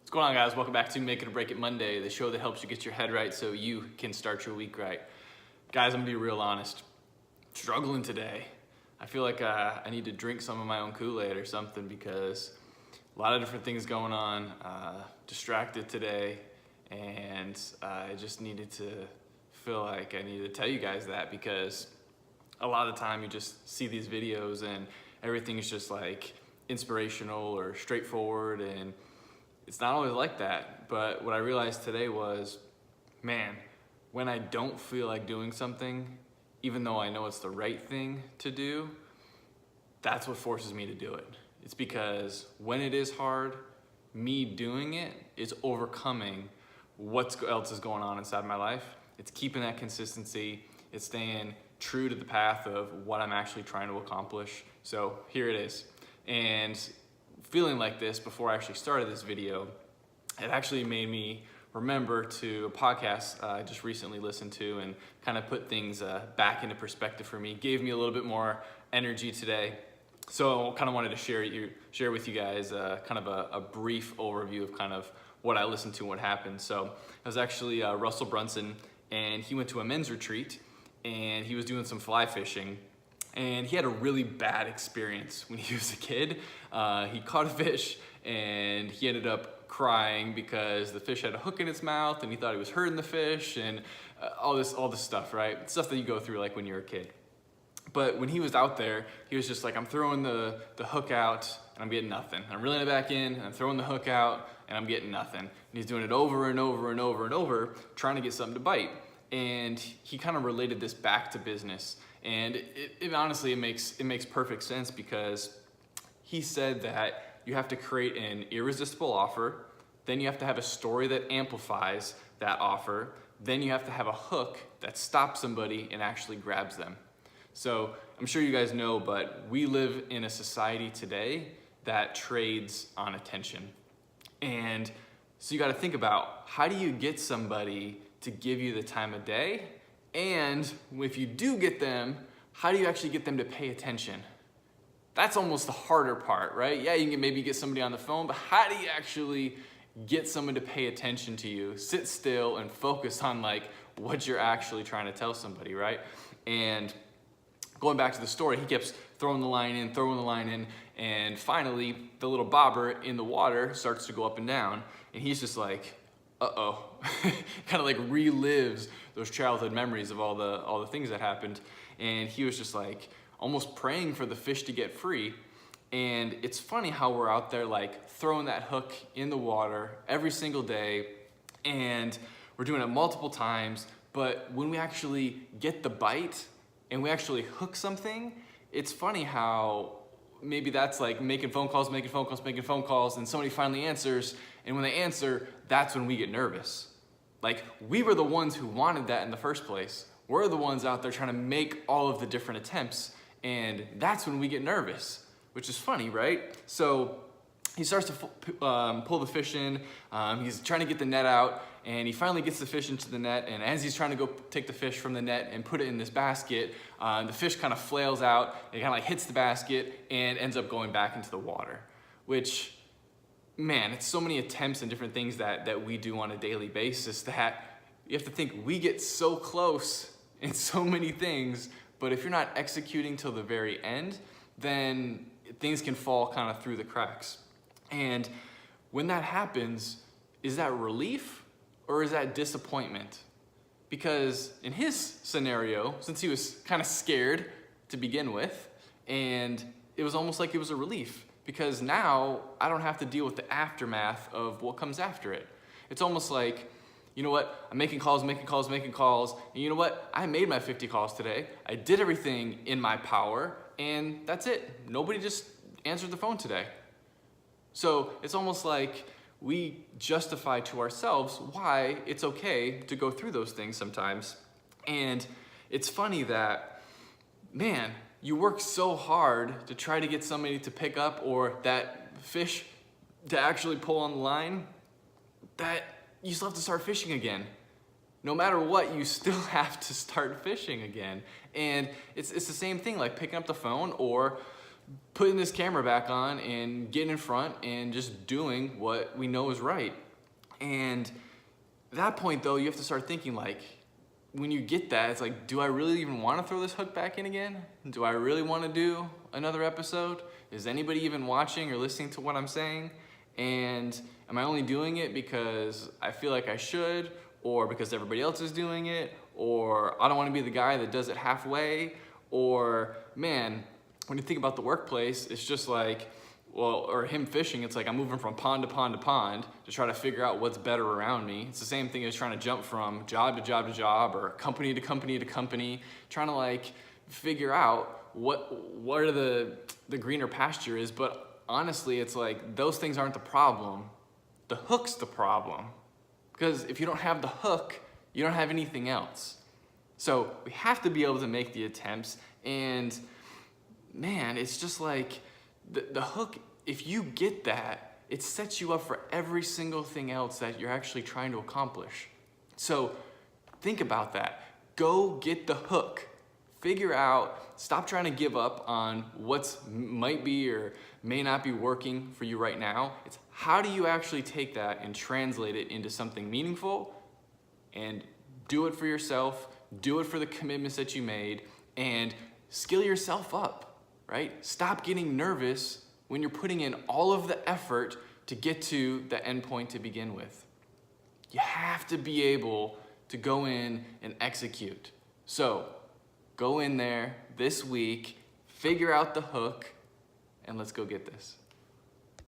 What's going on, guys? Welcome back to Make It or Break It Monday, the show that helps you get your head right so you can start your week right. Guys, I'm gonna be real honest. Struggling today. I feel like I need to drink some of my own Kool-Aid or something because a lot of different things going on. Distracted today, and I just needed to feel like I needed to tell you guys that because a lot of the time you just see these videos and everything is just like inspirational or straightforward, and it's not always like that. But what I realized today was, man, when I don't feel like doing something, even though I know it's the right thing to do, that's what forces me to do it. It's because when it is hard, me doing it is overcoming what else is going on inside my life. It's keeping that consistency. It's staying true to the path of what I'm actually trying to accomplish. So here it is. And feeling like this before I actually started this video, it actually made me remember to a podcast I just recently listened to and kind of put things back into perspective for me. Gave me a little bit more energy today. So I kind of wanted to share with you guys kind of a brief overview of kind of what I listened to and what happened. So it was actually Russell Brunson, and he went to a men's retreat and he was doing some fly fishing. And he had a really bad experience when he was a kid. He caught a fish and he ended up crying because the fish had a hook in its mouth and he thought he was hurting the fish, and all this stuff, right? Stuff that you go through like when you're a kid. But when he was out there, he was just like, I'm throwing the hook out and I'm getting nothing. I'm reeling it back in and I'm throwing the hook out and I'm getting nothing. And he's doing it over and over and over and over, trying to get something to bite. And he kind of related this back to business. And it honestly, it makes perfect sense, because he said that you have to create an irresistible offer, then you have to have a story that amplifies that offer, then you have to have a hook that stops somebody and actually grabs them. So I'm sure you guys know, but we live in a society today that trades on attention. And so you got to think about, how do you get somebody to give you the time of day? And if you do get them, how do you actually get them to pay attention? That's almost the harder part, right? Yeah, you can maybe get somebody on the phone, but how do you actually get someone to pay attention to you, sit still and focus on like what you're actually trying to tell somebody, right? And going back to the story, he keeps throwing the line in, and finally the little bobber in the water starts to go up and down, and he's just like, uh-oh. Kind of like relives those childhood memories of all the things that happened. And he was just like almost praying for the fish to get free. And it's funny how we're out there like throwing that hook in the water every single day, and we're doing it multiple times, but when we actually get the bite and we actually hook something, it's funny how maybe that's like making phone calls, and somebody finally answers, and when they answer, that's when we get nervous. Like, we were the ones who wanted that in the first place. We're the ones out there trying to make all of the different attempts, and that's when we get nervous, which is funny, right? So he starts to pull the fish in, he's trying to get the net out, and he finally gets the fish into the net, and as he's trying to go take the fish from the net and put it in this basket, the fish kind of flails out, it kind of like hits the basket and ends up going back into the water, which, man, it's so many attempts and different things that we do on a daily basis that you have to think we get so close in so many things, but if you're not executing till the very end, then things can fall kind of through the cracks. And when that happens, is that relief or is that disappointment? Because in his scenario, since he was kind of scared to begin with, and it was almost like it was a relief, because now I don't have to deal with the aftermath of what comes after it. It's almost like, you know what, I'm making calls, and you know what, I made my 50 calls today, I did everything in my power, and that's it. Nobody just answered the phone today. So it's almost like we justify to ourselves why it's okay to go through those things sometimes. And it's funny that, man, you work so hard to try to get somebody to pick up or that fish to actually pull on the line, that you still have to start fishing again. No matter what, you still have to start fishing again. And it's the same thing, like picking up the phone or putting this camera back on and getting in front and just doing what we know is right. And at that point though, you have to start thinking like, when you get that, it's like, do I really even want to throw this hook back in again? Do I really want to do another episode? Is anybody even watching or listening to what I'm saying? And am I only doing it because I feel like I should, or because everybody else is doing it, or I don't want to be the guy that does it halfway? Or man, when you think about the workplace, it's just like, well, or him fishing, it's like I'm moving from pond to pond to pond to try to figure out what's better around me. It's the same thing as trying to jump from job to job to job, or company to company to company, trying to like figure out what are the greener pasture is. But honestly, it's like those things aren't the problem. The hook's the problem. Because if you don't have the hook, you don't have anything else. So we have to be able to make the attempts. And man, it's just like the hook, if you get that, it sets you up for every single thing else that you're actually trying to accomplish. So think about that. Go get the hook. Figure out, stop trying to give up on what's might be or may not be working for you right now. It's how do you actually take that and translate it into something meaningful, and do it for yourself, do it for the commitments that you made, and skill yourself up. Right? Stop getting nervous when you're putting in all of the effort to get to the end point to begin with. You have to be able to go in and execute. So go in there this week, figure out the hook, and let's go get this.